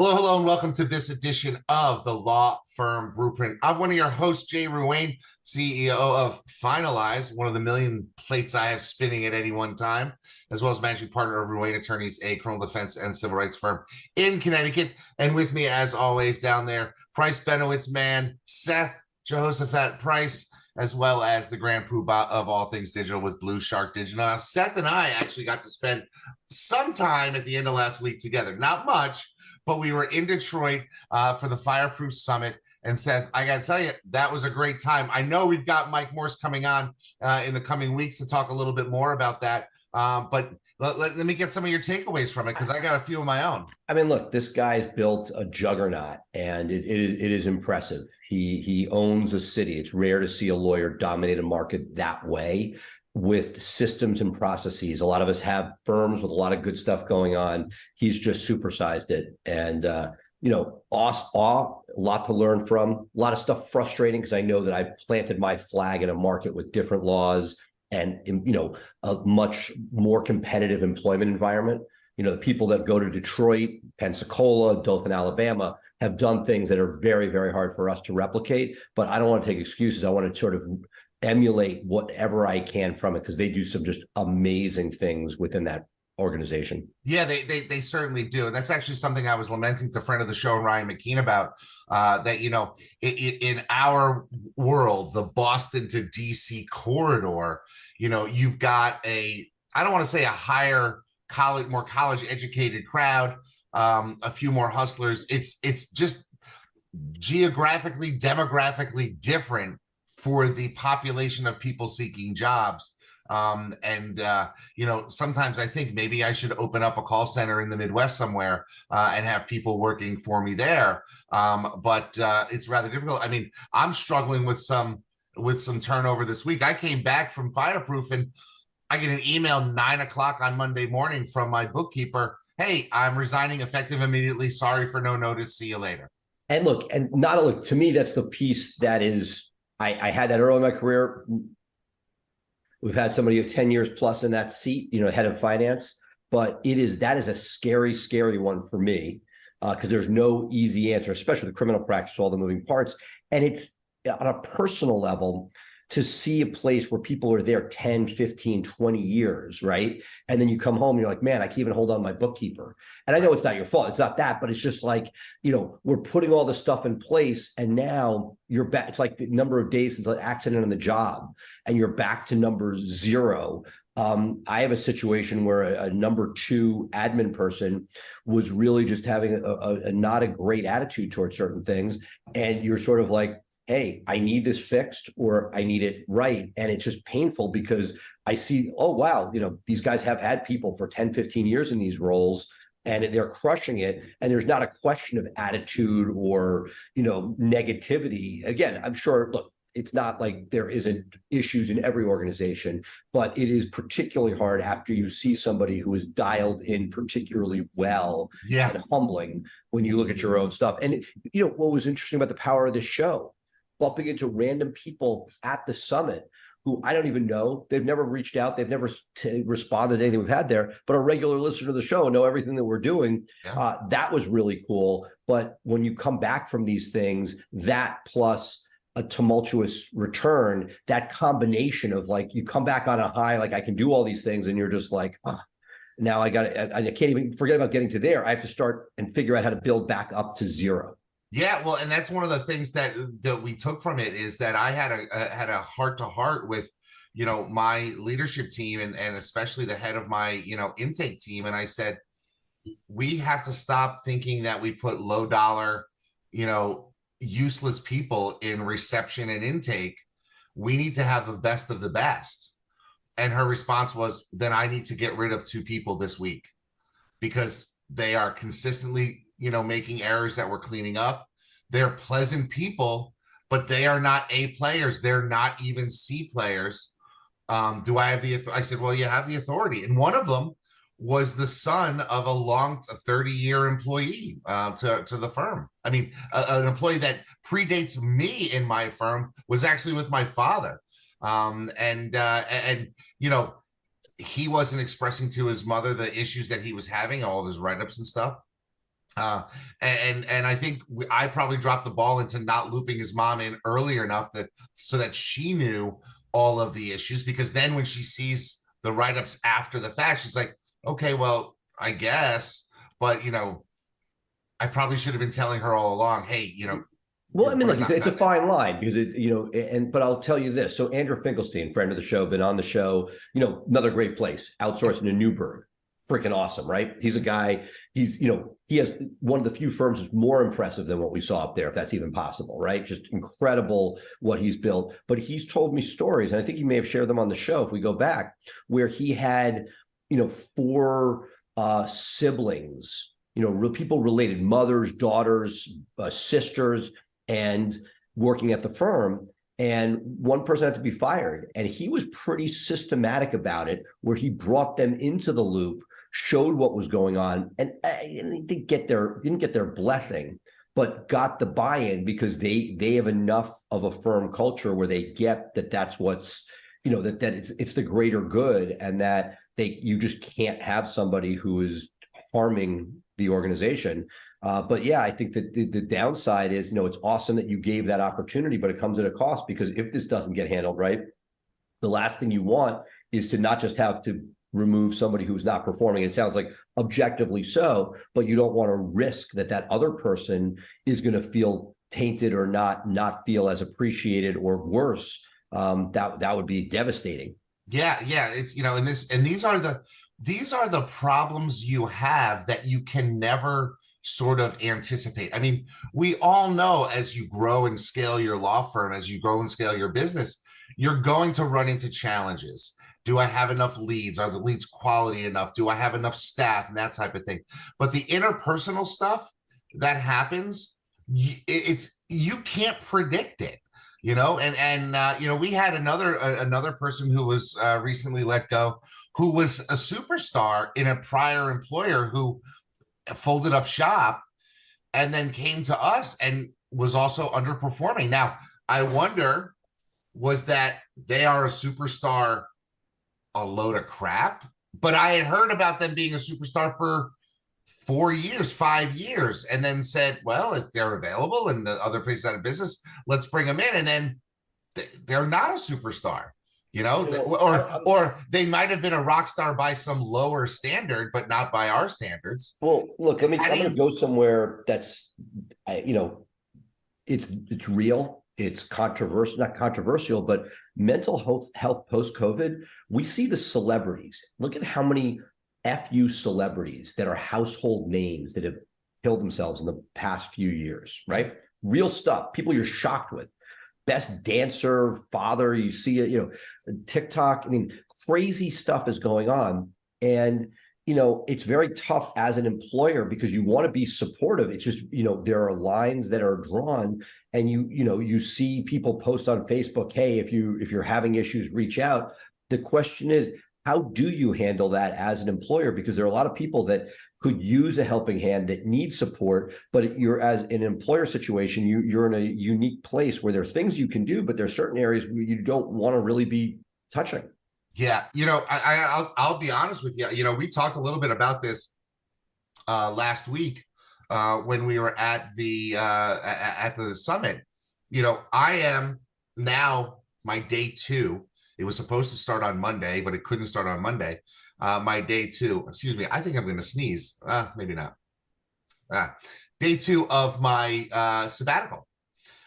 Hello, hello, and welcome to this edition of the Law Firm Blueprint. I'm one of your hosts, Jay Ruane, CEO of Finalize, one of the million plates I have spinning at any one time, as well as managing partner of Ruane Attorneys, a criminal defense and civil rights firm in Connecticut. And with me, as always, down there, Price Benowitz man, Seth Jehoshaphat Price, as well as the grand poobah of all things digital with Blue Shark Digital. Now, Seth and I actually got to spend some time at the end of last week together. Not much, but we were in Detroit for the Fireproof Summit. And Seth, I got to tell you, that was a great time. I know we've got Mike Morse coming on in the coming weeks to talk a little bit more about that. But let me get some of your takeaways from it, because I got a few of my own. I mean, look, this guy's built a juggernaut, and it is impressive. He owns a city. It's rare to see a lawyer dominate a market that way, with systems and processes. A lot of us have firms with a lot of good stuff going on. He's just supersized it. And, a lot to learn from, a lot of stuff frustrating, because I know that I planted my flag in a market with different laws and, a much more competitive employment environment. The people that go to Detroit, Pensacola, Dothan, Alabama, have done things that are very, very hard for us to replicate. But I don't want to take excuses. I want to sort of emulate whatever I can from it, because they do some just amazing things within that organization. Yeah, they certainly do. And that's actually something I was lamenting to friend of the show, Ryan McKean, about, that, in our world, the Boston to DC corridor, you've got I don't want to say a higher more college educated crowd, a few more hustlers. It's just geographically, demographically different for the population of people seeking jobs. Sometimes I think maybe I should open up a call center in the Midwest somewhere and have people working for me there. But it's rather difficult. I mean, I'm struggling with some turnover this week. I came back from Fireproof and I get an email 9:00 on Monday morning from my bookkeeper. Hey, I'm resigning effective immediately. Sorry for no notice. See you later. And look, to me, that's the piece that is, I had that early in my career. We've had somebody of 10 years plus in that seat, head of finance, but that is a scary, scary one for me, because there's no easy answer, especially the criminal practice, all the moving parts. And it's on a personal level, to see a place where people are there 10, 15, 20 years, right? And then you come home and you're like, man, I can't even hold on to my bookkeeper. And I know it's not your fault. It's not that, but it's just like, we're putting all this stuff in place, and now you're back. It's like the number of days since an accident on the job, and you're back to number zero. I have a situation where a number 2 admin person was really just having a not a great attitude towards certain things. And you're sort of like, hey, I need this fixed, or I need it right. And it's just painful, because I see, oh, wow, these guys have had people for 10, 15 years in these roles, and they're crushing it. And there's not a question of attitude or, negativity. Again, I'm sure, look, it's not like there isn't issues in every organization, but it is particularly hard after you see somebody who is dialed in particularly well. Yeah. And humbling when you look at your own stuff. And, what was interesting about the power of this show, bumping into random people at the summit who I don't even know. They've never reached out. They've never responded to anything we've had there, but a regular listener to the show and know everything that we're doing. Yeah. That was really cool. But when you come back from these things, that plus a tumultuous return, that combination of, like, you come back on a high, like, I can do all these things, and you're just like, now I can't even forget about getting to there. I have to start and figure out how to build back up to zero. Yeah, well, and that's one of the things that we took from it, is that I had a heart-to-heart with, my leadership team and especially the head of my, intake team. And I said, we have to stop thinking that we put low dollar, useless people in reception and intake. We need to have the best of the best. And her response was, then I need to get rid of 2 people this week, because they are consistently making errors that we're cleaning up. They're pleasant people, but they are not A players. They're not even C players. Do I have I said, well, you have the authority. And one of them was the son of a 30-year employee to the firm. I mean, an employee that predates me in my firm was actually with my father. He wasn't expressing to his mother the issues that he was having, all of his write-ups and stuff. Uh, and I think I probably dropped the ball into not looping his mom in earlier enough that so that she knew all of the issues, because then when she sees the write-ups after the fact, she's like, okay, well, I guess, but I probably should have been telling her all along, hey, Well, your I mean, boy's look, not it's a cutting it. fine line because but I'll tell you this. So Andrew Finkelstein, friend of the show, been on the show, another great place, outsourcing to Newberg. Freaking awesome, right? He's a guy, he has one of the few firms that's more impressive than what we saw up there, if that's even possible, right? Just incredible what he's built. But he's told me stories, and I think he may have shared them on the show if we go back, where he had, four siblings, people related, mothers, daughters, sisters, and working at the firm, and one person had to be fired, and he was pretty systematic about it, where he brought them into the loop, showed what was going on, and didn't get their blessing, but got the buy-in because they have enough of a firm culture where they get that that's what's that it's the greater good, and that you just can't have somebody who is harming the organization. But yeah, I think that the downside is, it's awesome that you gave that opportunity, but it comes at a cost, because if this doesn't get handled right, the last thing you want is to not just have to remove somebody who's not performing. It sounds like objectively so, but you don't want to risk that other person is going to feel tainted or not feel as appreciated or worse. That would be devastating. Yeah, it's and these are the problems you have that you can never sort of anticipate. I mean, we all know, as you grow and scale your law firm, as you grow and scale your business, you're going to run into challenges. Do I have enough leads? Are the leads quality enough? Do I have enough staff and that type of thing? But the interpersonal stuff that happens, you can't predict it. We had another person who was recently let go, who was a superstar in a prior employer, who folded up shop and then came to us and was also underperforming. Now, I wonder, was that they are a superstar a load of crap? But I had heard about them being a superstar for 4 years, 5 years, and then said, well, if they're available and the other place out of business, let's bring them in. And then they're not a superstar, or they might have been a rock star by some lower standard, but not by our standards. Well, look, I'm going to go somewhere that's, it's real. It's controversial, not controversial, but mental health post-COVID. We see the celebrities. Look at how many FU celebrities that are household names that have killed themselves in the past few years, right? Real stuff. People you're shocked with. Best dancer, father, you see it, TikTok. I mean, crazy stuff is going on. And it's very tough as an employer, because you want to be supportive. It's just, there are lines that are drawn, and you see people post on Facebook, hey, if you're having issues, reach out. The question is, how do you handle that as an employer? Because there are a lot of people that could use a helping hand, that need support, but you're, as an employer situation, you're in a unique place where there are things you can do, but there are certain areas where you don't want to really be touching. Yeah, I'll be honest with you. We talked a little bit about this last week when we were at the summit. I am now my day 2. It was supposed to start on Monday, but it couldn't start on Monday. My day 2, excuse me, I think I'm going to sneeze. Maybe not. Day 2 of my sabbatical.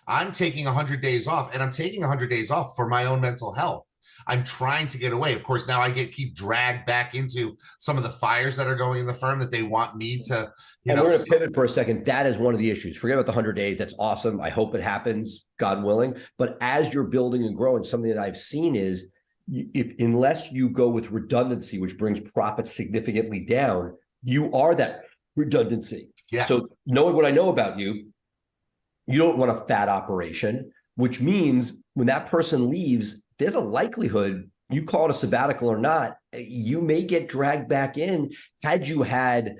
I'm taking 100 days off, and I'm taking 100 days off for my own mental health. I'm trying to get away. Of course, now I keep dragged back into some of the fires that are going in the firm that they want me to, and we're going to pivot for a second. That is one of the issues. Forget about the 100 days. That's awesome. I hope it happens, God willing. But as you're building and growing, something that I've seen is, unless you go with redundancy, which brings profits significantly down, you are that redundancy. Yeah. So knowing what I know about you, you don't want a fat operation, which means when that person leaves, there's a likelihood, you call it a sabbatical or not, you may get dragged back in. Had you had,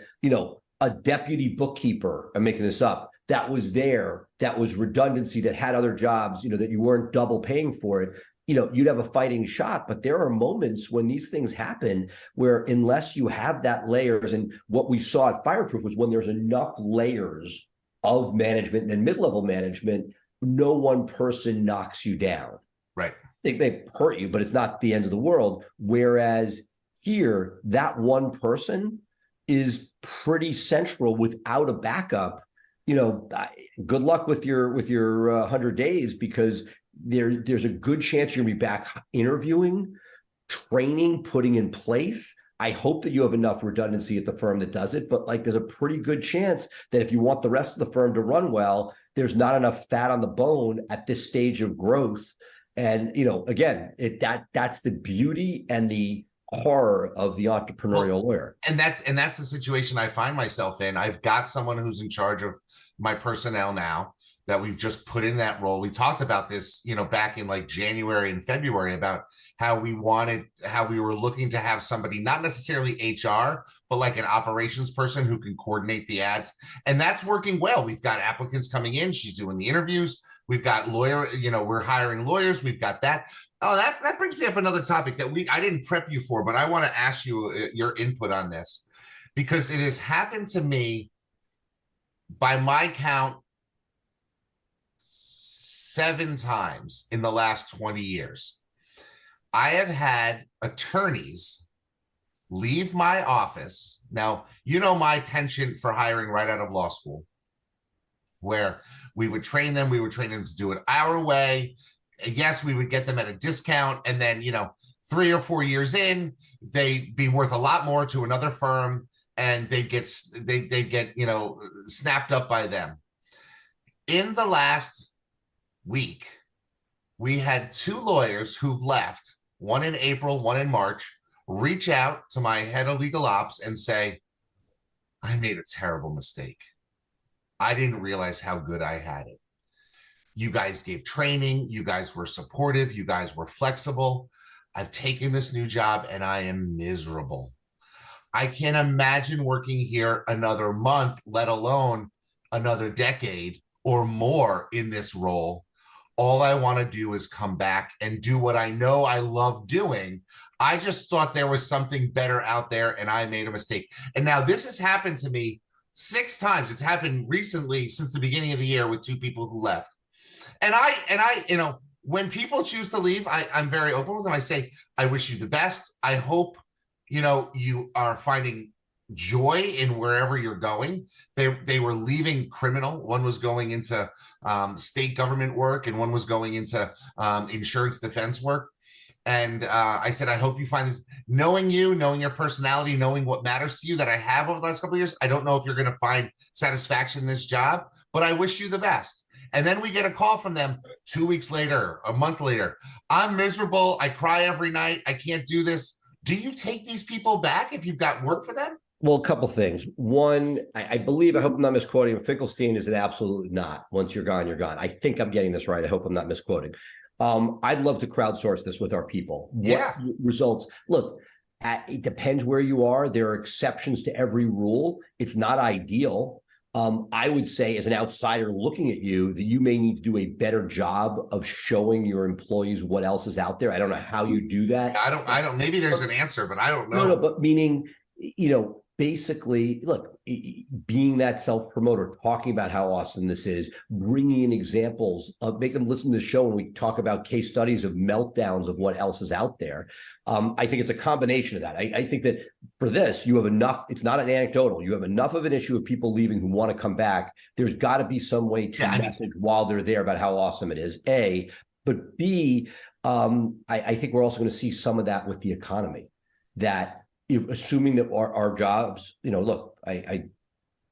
a deputy bookkeeper, I'm making this up, that was there, that was redundancy, that had other jobs, that you weren't double paying for it, you'd have a fighting shot. But there are moments when these things happen where unless you have that layers, and what we saw at Fireproof was when there's enough layers of management and mid-level management, no one person knocks you down. Right. It may hurt you, but it's not the end of the world. Whereas here, that one person is pretty central. Without a backup, good luck with your 100 days, because there's a good chance you're gonna be back interviewing, training, putting in place. I hope that you have enough redundancy at the firm that does it, but there's a pretty good chance that if you want the rest of the firm to run well, there's not enough fat on the bone at this stage of growth. And again, that's the beauty and the horror of the entrepreneurial lawyer. And that's the situation I find myself in. I've got someone who's in charge of my personnel now that we've just put in that role. We talked about this, back in January and February, about how we were looking to have somebody, not necessarily HR, but like an operations person who can coordinate the ads. And that's working well. We've got applicants coming in. She's doing the interviews. We've got we're hiring lawyers. We've got that. Oh, that brings me up another topic that I didn't prep you for, but I want to ask you your input on this, because it has happened to me, by my count, 7 times in the last 20 years. I have had attorneys leave my office. Now, my penchant for hiring right out of law school, where we would train them to do it our way. Yes, we would get them at a discount. And then, 3 or 4 years in, they'd be worth a lot more to another firm, and they get snapped up by them. In the last week, we had 2 lawyers who've left, one in April, one in March, reach out to my head of legal ops and say, I made a terrible mistake. I didn't realize how good I had it. You guys gave training. You guys were supportive. You guys were flexible. I've taken this new job and I am miserable. I can't imagine working here another month, let alone another decade or more in this role. All I want to do is come back and do what I know I love doing. I just thought there was something better out there and I made a mistake. And now this has happened to me 6 times. It's happened recently since the beginning of the year with 2 people who left. And I, when people choose to leave, I'm very open with them. I say, I wish you the best. I hope, you are finding joy in wherever you're going. They were leaving criminal. One was going into state government work, and one was going into insurance defense work. And I said, I hope you find this, knowing your personality, knowing what matters to you, that I have over the last couple of years. I don't know if you're going to find satisfaction in this job, but I wish you the best. And then we get a call from them 2 weeks later, a month later. I'm miserable. I cry every night. I can't do this. Do you take these people back if you've got work for them? Well, a couple things. One, I believe, I hope I'm not misquoting, Finkelstein is an absolute not. Once you're gone, you're gone. I think I'm getting this right. I hope I'm not misquoting. I'd love to crowdsource this with our people. Yeah. What results? Look, it depends where you are. There are exceptions to every rule. It's not ideal. I would say, as an outsider looking at you, that you may need to do a better job of showing your employees what else is out there. I don't know how you do that. I don't, maybe there's an answer, but I don't know. No, but meaning, basically, look, being that self-promoter, talking about how awesome this is, bringing in examples, make them listen to the show when we talk about case studies of meltdowns of what else is out there. I think it's a combination of that. I think that for this, you have enough, it's not an anecdotal, you have enough of an issue of people leaving who want to come back. There's got to be some way to message while they're there about how awesome it is, A. But B, I think we're also going to see some of that with the economy, that if assuming that our jobs, look,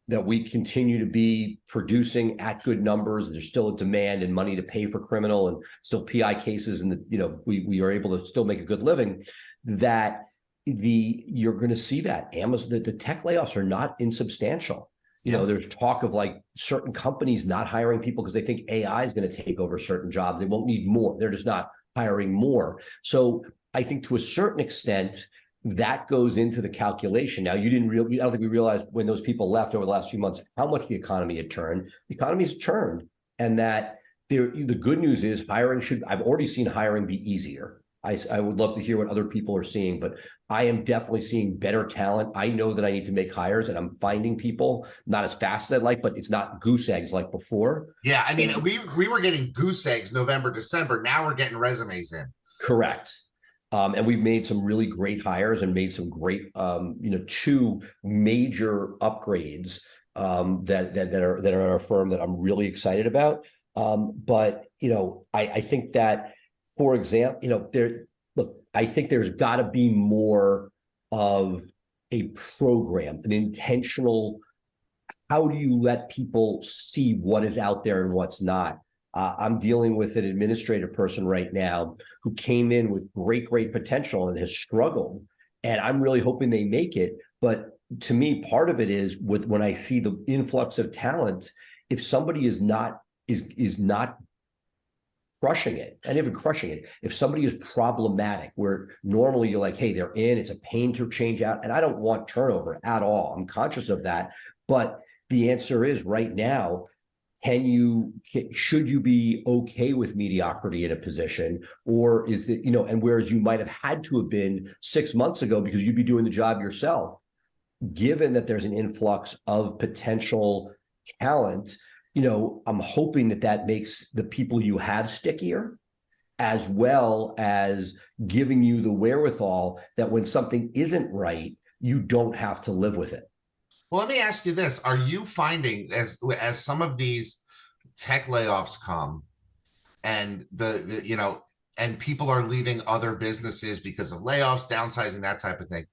that we continue to be producing at good numbers, there's still a demand and money to pay for criminal and still PI cases, and we are able to still make a good living, that you're going to see that Amazon, the tech layoffs are not insubstantial. There's talk of certain companies not hiring people because they think AI is going to take over certain jobs. They won't need more. They're just not hiring more. So I think to a certain extent, that goes into the calculation. Now, I don't think we realized when those people left over the last few months how much the economy had turned. The economy's turned, and that the good news is I've already seen hiring be easier. I would love to hear what other people are seeing, but I am definitely seeing better talent. I know that I need to make hires, and I'm finding people, not as fast as I'd like, but it's not goose eggs like before. Yeah, I mean, we were getting goose eggs November, December. Now we're getting resumes in. Correct. And we've made some really great hires and made some great, 2 major upgrades that are in our firm that I'm really excited about. But I think that, for example, I think there's got to be more of a program, an intentional. How do you let people see what is out there and what's not? I'm dealing with an administrative person right now who came in with great potential and has struggled. And I'm really hoping they make it. But to me, part of it is when I see the influx of talent, if somebody is not crushing it, and even crushing it, if somebody is problematic, where normally you're like, hey, they're in, it's a pain to change out. And I don't want turnover at all. I'm conscious of that. But the answer is right now, should you be okay with mediocrity in a position, or is it, and whereas you might have had to have been 6 months ago because you'd be doing the job yourself, given that there's an influx of potential talent, I'm hoping that makes the people you have stickier, as well as giving you the wherewithal that when something isn't right, you don't have to live with it. Well, let me ask you this. Are you finding as some of these tech layoffs come and and people are leaving other businesses because of layoffs, downsizing, that type of thing,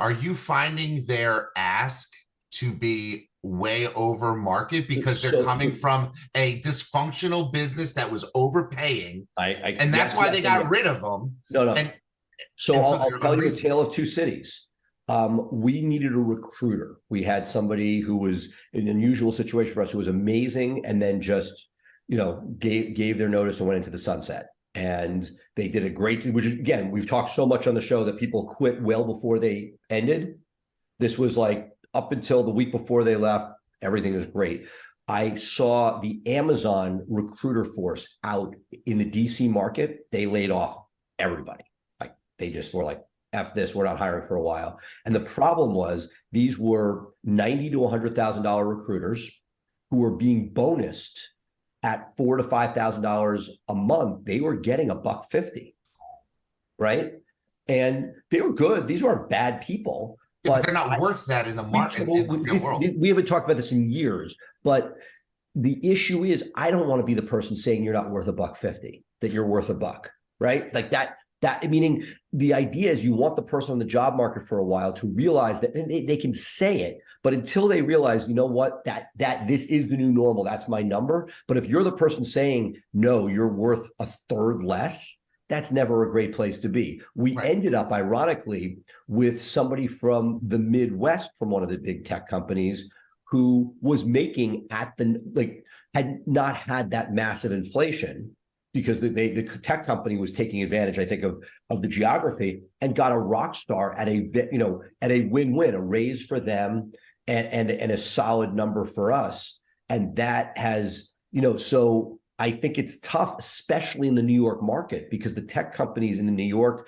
are you finding their ask to be way over market because they're coming from a dysfunctional business that was overpaying, and that's why they got rid of them? No. I'll tell you a tale of 2 cities. We needed a recruiter. We had somebody who was in an unusual situation for us, who was amazing, and then just, gave their notice and went into the sunset. And they did a great, which again, we've talked so much on the show that people quit well before they ended. This was like up until the week before they left, everything was great. I saw the Amazon recruiter force out in the DC market. They laid off everybody. Like, they just were like, F this, we're not hiring for a while. And the problem was, these were $90,000 to $100,000 recruiters who were being bonused at $4,000 to $5,000 a month. They were getting $150, right? And they were good. These weren't bad people. But they're not worth that in the market. We haven't talked about this in years, but the issue is, I don't want to be the person saying you're not worth $150, that you're worth $1, right? Like that, meaning the idea is you want the person on the job market for a while to realize that, and they can say it, but until they realize, you know what, that this is the new normal, that's my number. But if you're the person saying, no, you're worth $1/3 less, that's never a great place to be. We ended up, ironically, with somebody from the Midwest, from one of the big tech companies, who was making had not had that massive inflation, because the tech company was taking advantage, I think, of the geography, and got a rock star at a win-win, a raise for them and a solid number for us. And that has, so I think it's tough, especially in the New York market, because the tech companies in the New York,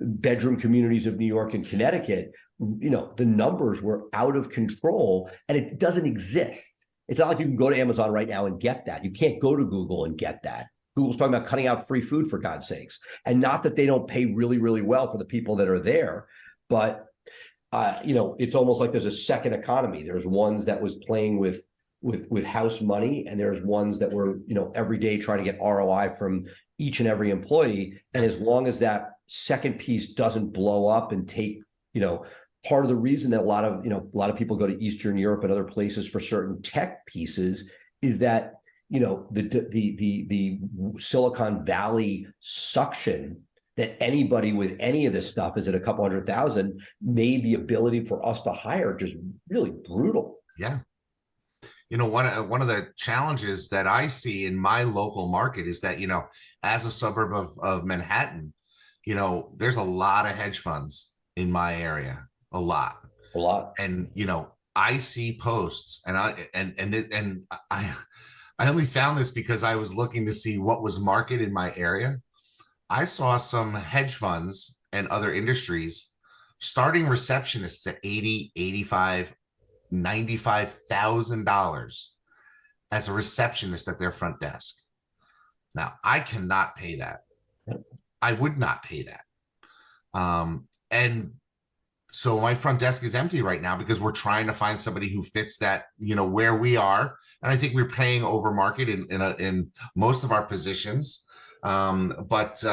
bedroom communities of New York and Connecticut, the numbers were out of control, and it doesn't exist. It's not like you can go to Amazon right now and get that. You can't go to Google and get that. Google's talking about cutting out free food, for God's sakes. And not that they don't pay really, really well for the people that are there, but it's almost like there's a second economy. There's ones that was playing with house money, and there's ones that were, every day trying to get ROI from each and every employee. And as long as that second piece doesn't blow up and take, part of the reason that a lot of people go to Eastern Europe and other places for certain tech pieces is that, the Silicon Valley suction that anybody with any of this stuff is at a couple 100,000 made the ability for us to hire just really brutal. Yeah. One of the challenges that I see in my local market is that, as a suburb of Manhattan, there's a lot of hedge funds in my area, a lot. And, I see posts, and I only found this because I was looking to see what was market in my area. I saw some hedge funds and other industries starting receptionists at 80, 85, $95,000 as a receptionist at their front desk. Now, I cannot pay that. I would not pay that. And so my front desk is empty right now because we're trying to find somebody who fits that, where we are. And I think we're paying over market in most of our positions. But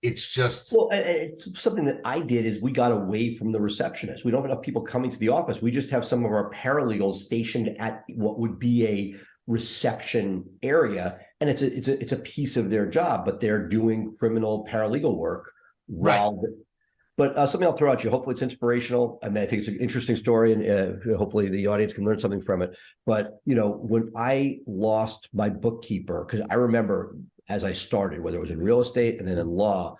it's just, well, it's something that I did is we got away from the receptionist. We don't have enough people coming to the office. We just have some of our paralegals stationed at what would be a reception area, and it's a piece of their job, but they're doing criminal paralegal work while. Right. But something I'll throw at you. Hopefully, it's inspirational. I mean, I think it's an interesting story, and hopefully, the audience can learn something from it. But when I lost my bookkeeper, because I remember as I started, whether it was in real estate and then in law,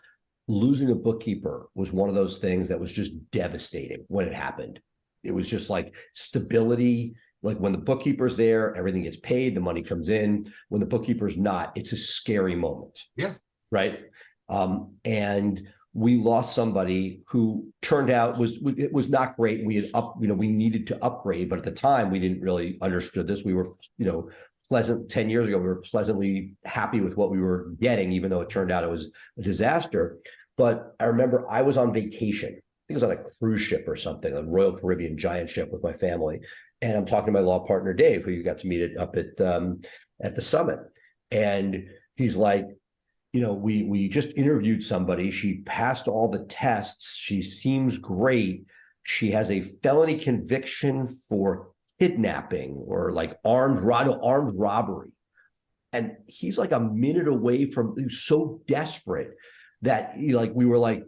losing a bookkeeper was one of those things that was just devastating when it happened. It was just like stability. Like when the bookkeeper's there, everything gets paid, the money comes in. When the bookkeeper's not, it's a scary moment. Yeah. Right. And we lost somebody who turned out it was not great. We had we needed to upgrade, but at the time we didn't really understood this. We were, pleasant 10 years ago, we were pleasantly happy with what we were getting, even though it turned out it was a disaster. But I remember I was on vacation. I think it was on a cruise ship or something, a Royal Caribbean giant ship with my family. And I'm talking to my law partner, Dave, who you got to meet up at the summit. And he's like, we just interviewed somebody. She passed all the tests. She seems great. She has a felony conviction for kidnapping or like armed robbery. And he's like a minute away from, he was so desperate that we were like,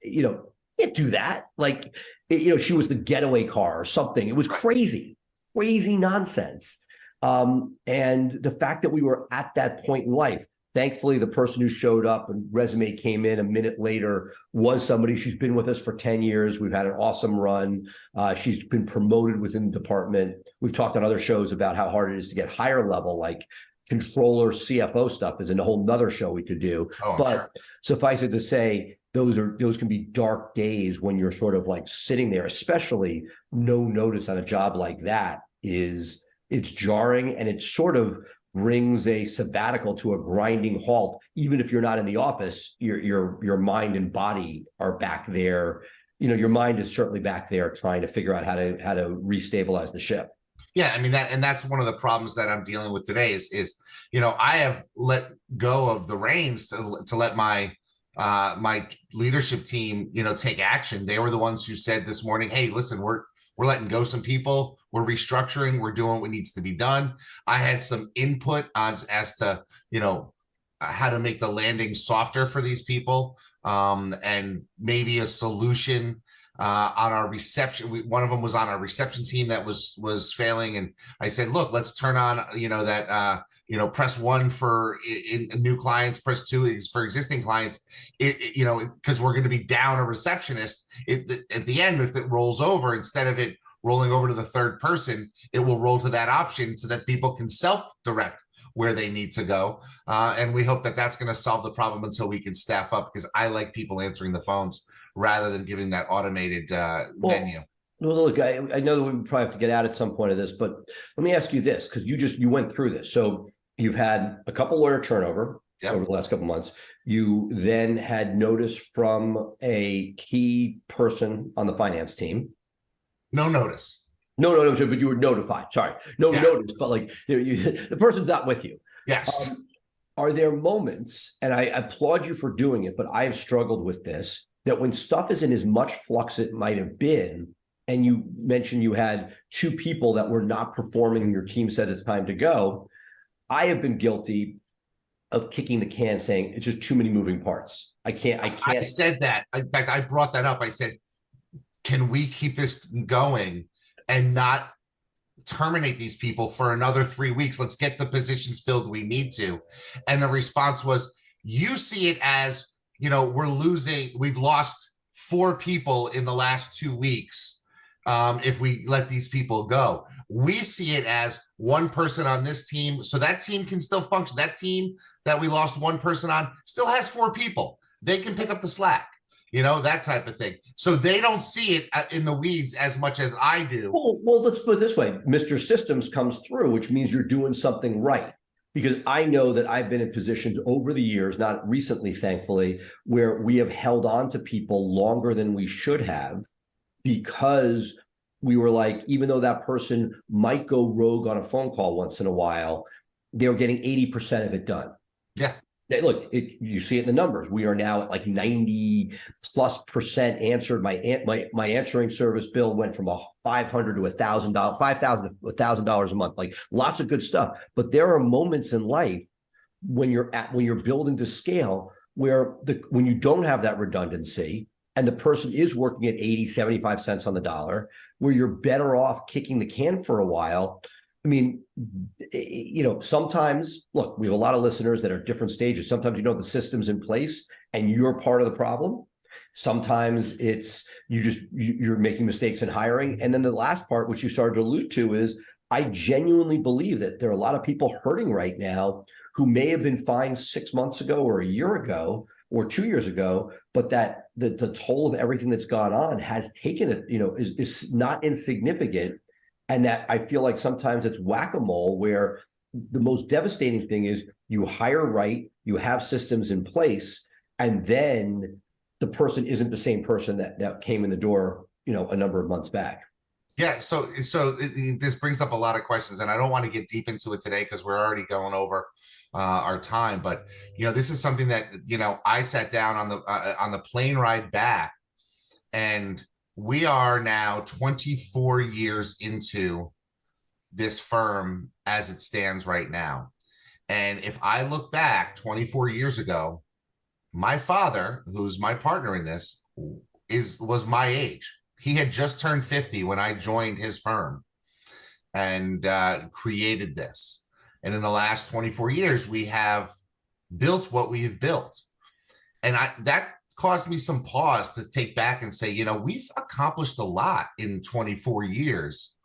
can't do that. Like, she was the getaway car or something. It was crazy nonsense. And the fact that we were at that point in life, thankfully, the person who showed up and resume came in a minute later was somebody. She's been with us for 10 years. We've had an awesome run. She's been promoted within the department. We've talked on other shows about how hard it is to get higher level, like controller, CFO stuff is a whole nother show we could do. Oh, but sure. Suffice it to say, those can be dark days when you're sort of like sitting there, especially no notice on a job like that it's jarring, and it sort of brings a sabbatical to a grinding halt. Even if you're not in the office, your mind and body are back there. Your mind is certainly back there trying to figure out how to restabilize the ship. Yeah, I mean that's one of the problems that I'm dealing with today is I have let go of the reins to let my my leadership team take action. They were the ones who said this morning, hey, listen, we're letting go some people. We're restructuring. We're doing what needs to be done. I had some input on as to, how to make the landing softer for these people, and maybe a solution on our reception. One of them was on our reception team that was failing. And I said, look, let's turn on, that, press 1 for new clients, press 2 is for existing clients, because we're going to be down a receptionist. At the end, if it rolls over, instead of it rolling over to the third person, it will roll to that option so that people can self-direct where they need to go. And we hope that that's going to solve the problem until we can staff up, because I like people answering the phones rather than giving that automated menu. Well, look, I know that we probably have to get out at some point of this, but let me ask you this, because you went through this. So you've had a couple lawyer turnover over the last couple of months. You then had notice from a key person on the finance team. No notice. No, but you were notified. Sorry. Notice, but the person's not with you. Yes. Are there moments, and I applaud you for doing it, but I have struggled with this, that when stuff isn't as much flux it might have been, and you mentioned you had 2 people that were not performing and your team says it's time to go, I have been guilty of kicking the can, saying it's just too many moving parts. I can't. I said that. In fact, I brought that up. I said, can we keep this going and not terminate these people for another 3 weeks? Let's get the positions filled we need to. And the response was, you see it as, we've lost 4 people in the last 2 weeks if we let these people go. We see it as one person on this team, so that team can still function. That team that we lost one person on still has 4 people. They can pick up the slack, that type of thing. So they don't see it in the weeds as much as I do. Well, let's put it this way. Mr. Systems comes through, which means you're doing something right. Because I know that I've been in positions over the years, not recently, thankfully, where we have held on to people longer than we should have because we were like, even though that person might go rogue on a phone call once in a while, they were getting 80% of it done. Yeah. Look, you see it in the numbers. We are now at like 90+% answered. My answering service bill went from $500 to $1,000, $5,000 to $1,000 a month. Like lots of good stuff. But there are moments in life when you're building to scale where when you don't have that redundancy and the person is working at 80, 75 cents on the dollar, where you're better off kicking the can for a while. I mean, sometimes, look, we have a lot of listeners that are at different stages. Sometimes the system's in place and you're part of the problem. Sometimes it's you're making mistakes in hiring. And then the last part, which you started to allude to, is I genuinely believe that there are a lot of people hurting right now who may have been fine 6 months ago or a year ago or 2 years ago, but that the toll of everything that's gone on has taken it, is not insignificant. And that I feel like sometimes it's whack-a-mole, where the most devastating thing is you hire right, you have systems in place, and then the person isn't the same person that came in the door, a number of months back. Yeah. So this brings up a lot of questions, and I don't want to get deep into it today because we're already going over our time. But, this is something that, I sat down on the plane ride back, and we are now 24 years into this firm as it stands right now. And if I look back 24 years ago, my father, who's my partner in this, was my age. He had just turned 50 when I joined his firm and created this. And in the last 24 years, we have built what we've built. And that caused me some pause to take back and say, we've accomplished a lot in 24 years.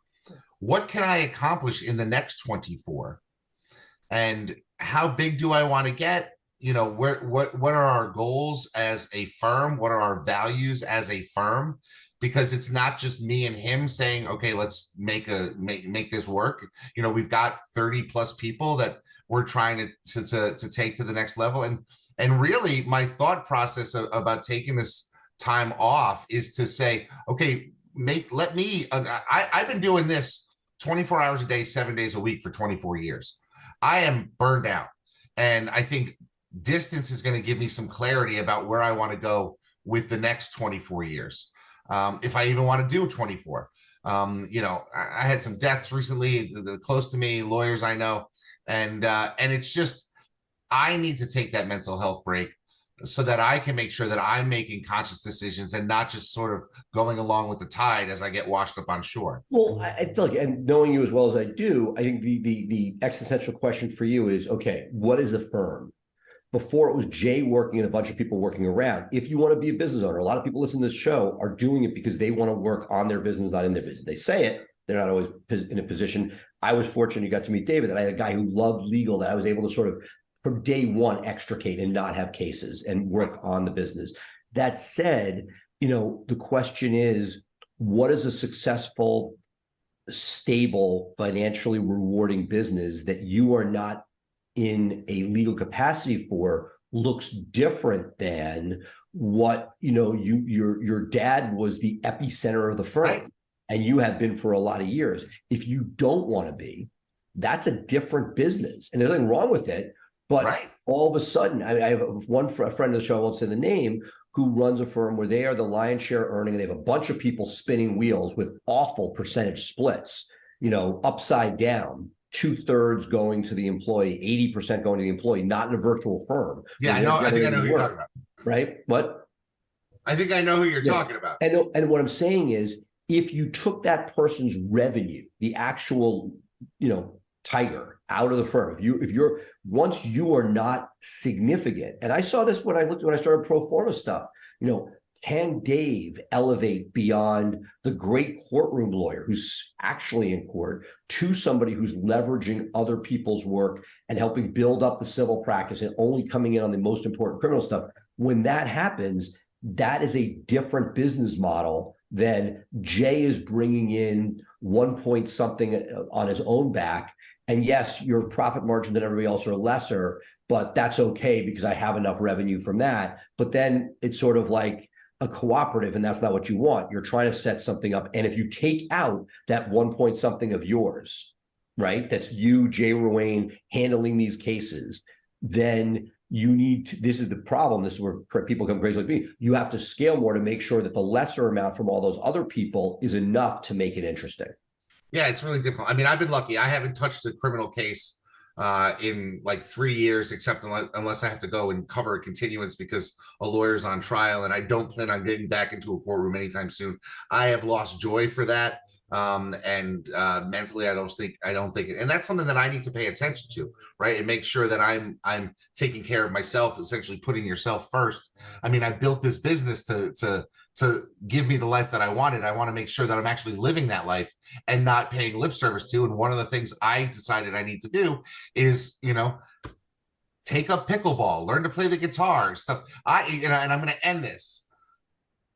What can I accomplish in the next 24? And how big do I want to get? What are our goals as a firm? What are our values as a firm? Because it's not just me and him saying, okay, let's make this work. We've got 30 plus people that we're trying to take to the next level. And really my thought process about taking this time off is to say, okay, I've been doing this 24 hours a day, 7 days a week for 24 years. I am burned out. And I think distance is going to give me some clarity about where I want to go with the next 24 years. If I even want to do 24, I had some deaths recently, close to me, lawyers I know. And it's just, I need to take that mental health break so that I can make sure that I'm making conscious decisions and not just sort of going along with the tide as I get washed up on shore. Well, I feel like, and knowing you as well as I do, I think the existential question for you is, okay, what is a firm? Before it was Jay working and a bunch of people working around. If you want to be a business owner, a lot of people listening to this show are doing it because they want to work on their business, not in their business. They say it, they're not always in a position. I was fortunate, you got to meet David, that I had a guy who loved legal, that I was able to sort of from day one extricate and not have cases and work on the business. That said, the question is, what is a successful, stable, financially rewarding business that you are not in a legal capacity for looks different than what, your dad was the epicenter of the firm, right, and you have been for a lot of years. If you don't want to be, that's a different business, and there's nothing wrong with it. But right, all of a sudden, I have a friend of the show, I won't say the name, who runs a firm where they are the lion's share earning, and they have a bunch of people spinning wheels with awful percentage splits, upside down. 2/3 going to the employee, 80% going to the employee, not in a virtual firm. Yeah, I know. I think I know who you're talking about. Right? What? I think I know who you're talking about. And what I'm saying is, if you took that person's revenue, the actual, tiger out of the firm, if you're once you are not significant, and I saw this when I started pro forma stuff, can Dave elevate beyond the great courtroom lawyer who's actually in court to somebody who's leveraging other people's work and helping build up the civil practice and only coming in on the most important criminal stuff? When that happens, that is a different business model than Jay is bringing in 1 point something on his own back. And yes, your profit margin than everybody else are lesser, but that's okay because I have enough revenue from that. But then it's sort of like a cooperative, and that's not what you want. You're trying to set something up. And if you take out that 1 point something of yours, right, that's you, Jay Ruane, handling these cases, then you need to, this is the problem. This is where people come crazy like me. You have to scale more to make sure that the lesser amount from all those other people is enough to make it interesting. Yeah, it's really difficult. I mean, I've been lucky. I haven't touched a criminal case in like 3 years, except unless I have to go and cover a continuance because a lawyer's on trial, and I don't plan on getting back into a courtroom anytime soon. I have lost joy for that. And mentally, I don't think it, and that's something that I need to pay attention to, right? And make sure that I'm taking care of myself, essentially putting yourself first. I mean, I built this business to give me the life that I wanted. I want to make sure that I'm actually living that life and not paying lip service to. And one of the things I decided I need to do is, take up pickleball, learn to play the guitar, stuff. And I'm going to end this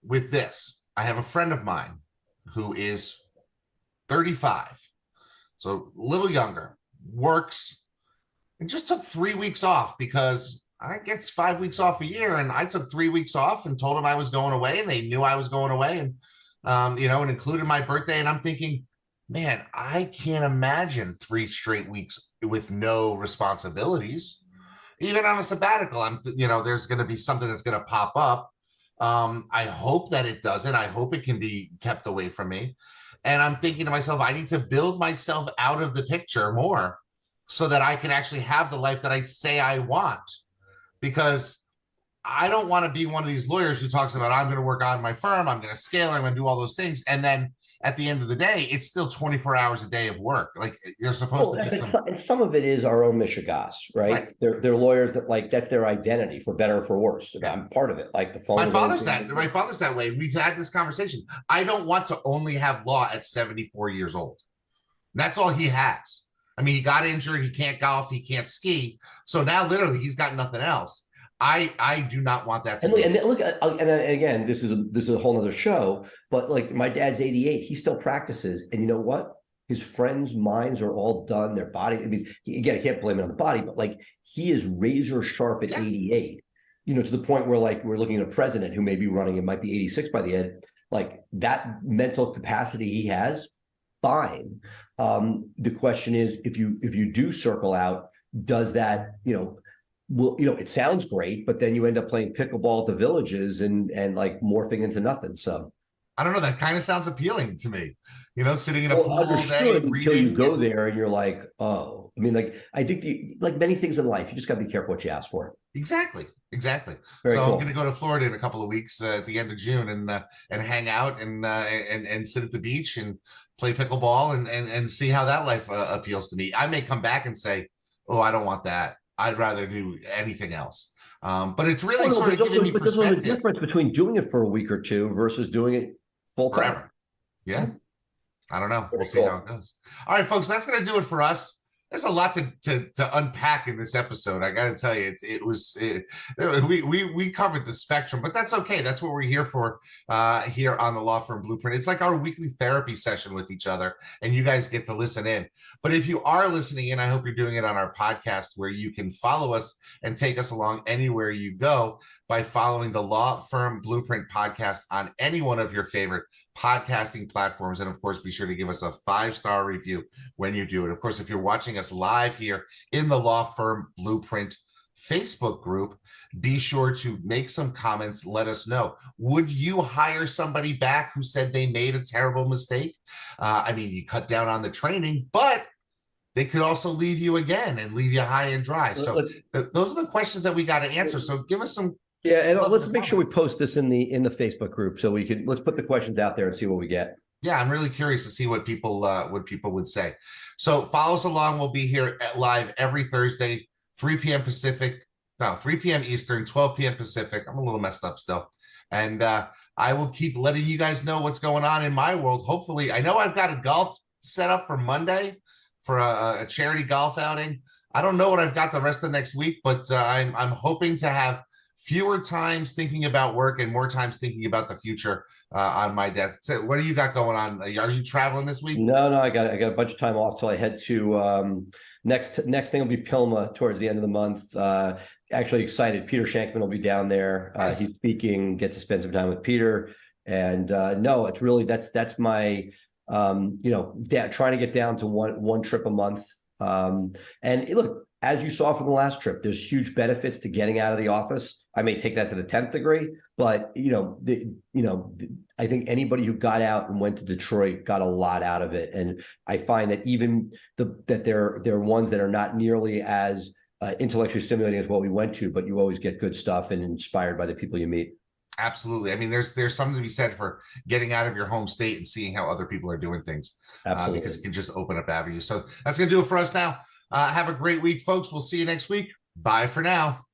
with this. I have a friend of mine who is 35, so a little younger, works, and just took 3 weeks off because I get 5 weeks off a year, and I took 3 weeks off and told them I was going away, and they knew I was going away, and and included my birthday. And I'm thinking, man, I can't imagine 3 straight weeks with no responsibilities. Even on a sabbatical, there's going to be something that's going to pop up. I hope that it doesn't. I hope it can be kept away from me. And I'm thinking to myself, I need to build myself out of the picture more so that I can actually have the life that I say I want. Because I don't want to be one of these lawyers who talks about, I'm going to work on my firm, I'm going to scale, I'm going to do all those things. And then at the end of the day, it's still 24 hours a day of work. Like they're supposed to be and some of it is our own mishigas, right? They're lawyers that that's their identity, for better or for worse. Yeah. I'm part of it. Like the phone. My father's that way. We've had this conversation. I don't want to only have law at 74 years old. That's all he has. I mean, he got injured. He can't golf. He can't ski. So now literally he's got nothing else. I do not want that to be. And look, and again, this is a whole other show, but like my dad's 88, he still practices. And you know what? His friends' minds are all done. Their body, I mean, again, I can't blame it on the body, but like he is razor sharp at 88, to the point where like we're looking at a president who may be running, it might be 86 by the end. Like that mental capacity he has, fine. The question is, if you do circle out, does that, well, it sounds great, but then you end up playing pickleball at the Villages and like morphing into nothing. So I don't know. That kind of sounds appealing to me. Sitting in a pool all day until you go there and you're like, oh, I mean, like I think like many things in life, you just got to be careful what you ask for. Exactly. Very cool. I'm going to go to Florida in a couple of weeks at the end of June and hang out and sit at the beach and play pickleball and see how that life appeals to me. I may come back and say, oh, I don't want that. I'd rather do anything else. But it's really sort of giving me perspective. There's also a difference between doing it for a week or two versus doing it full time. Forever. Yeah. I don't know. We'll see how it goes. All right, folks, that's going to do it for us. There's a lot to unpack in this episode. I got to tell you, we covered the spectrum, but that's okay. That's what we're here for here on the Law Firm Blueprint. It's like our weekly therapy session with each other, and you guys get to listen in. But if you are listening in, I hope you're doing it on our podcast, where you can follow us and take us along anywhere you go by following the Law Firm Blueprint podcast on any one of your favorite podcasting platforms. And of course, be sure to give us a 5-star review when you do it. Of course, if you're watching us live here in the Law Firm Blueprint Facebook group, be sure to make some comments. Let us know. Would you hire somebody back who said they made a terrible mistake? I mean, you cut down on the training, but they could also leave you again and leave you high and dry. So those are the questions that we got to answer. So give us some. Yeah, and let's make sure we post this in the Facebook group so let's put the questions out there and see what we get. Yeah, I'm really curious to see what people would say. So follow us along. We'll be here live every Thursday, 3 p.m. Eastern, 12 p.m. Pacific. I'm a little messed up still. And I will keep letting you guys know what's going on in my world. Hopefully, I know I've got a golf set up for Monday for a charity golf outing. I don't know what I've got the rest of next week, but I'm hoping to have fewer times thinking about work and more times thinking about the future on my desk. So what do you got going on? Are you traveling this week? No, I got a bunch of time off till I head to next thing will be Pilma towards the end of the month. Actually excited. Peter Shankman will be down there. Nice. He's speaking, get to spend some time with Peter. And no, it's really that's my trying to get down to one trip a month. And look, as you saw from the last trip, there's huge benefits to getting out of the office. I may take that to the 10th degree, but I think anybody who got out and went to Detroit got a lot out of it. And I find that even that there are ones that are not nearly as intellectually stimulating as what we went to, but you always get good stuff and inspired by the people you meet. Absolutely. I mean, there's something to be said for getting out of your home state and seeing how other people are doing things. Absolutely. Because it can just open up avenues. So that's going to do it for us now. Have a great week, folks. We'll see you next week. Bye for now.